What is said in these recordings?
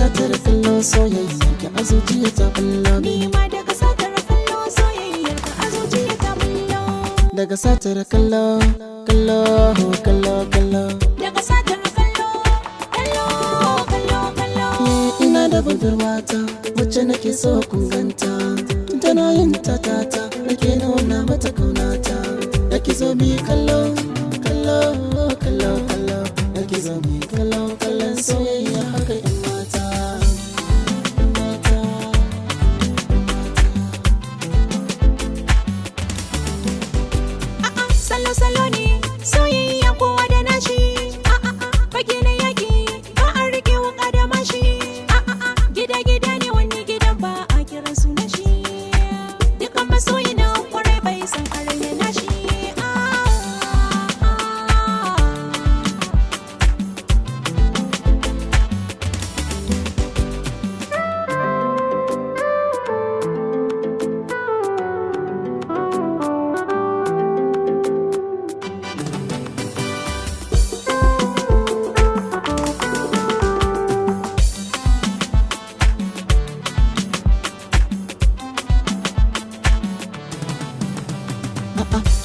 satar kallo soyayyar ka a zuciya ta bullo Ni ma daga satar kallo soyayyar ka a zuciya ta bullo. daga satar kallo kallo kallo kallo Daga satar kallo kallo kallo kallo. ina da budurwata wacce nake so kun ganta tana yin tatata nake nuna mata kaunata nake zo mi kallo kallo kallo kallo nake zo mi kallo kallon soyayya haka yan mata mata Salo salo ne soyayya kowa da nashi. Fage na yaki ba a rike wuka da mashi. Gida gida ne wani gidan ba a kiran su nashi. Dukan masoyi na kwarai bai san aranya nashi.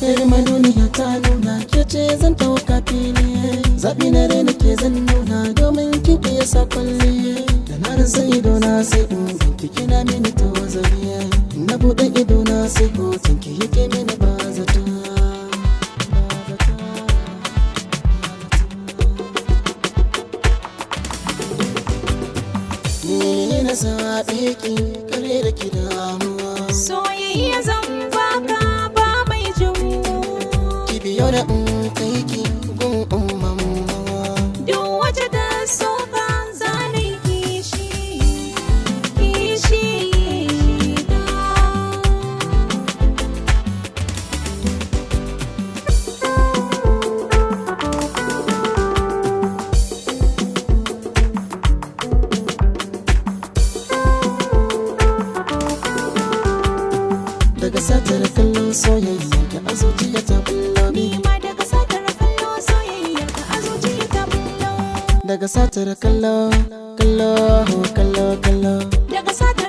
Yar manuniya ta nuna ke ce zan ɗauka fili zaɓi na rai nake zan nuna domin kin iya sa kwalli da na rasa idona sai in ganki kina mini ta wazari na buɗe idona sai hoton ki yake mini ba zata ni na zaɓe ki kare da ki damuwa Soyayya zan baka ba mai jimu. ki biyo da in kai ki gun umman Duk wacce ta soka zalai kishi kishi da. daga satar kallo soyayya ka a zuciya ta bullo Ni ma daga satar kallo soyayyar ka a zuciya ta bullo. daga satar kallo kallo kallo kallo Daga satar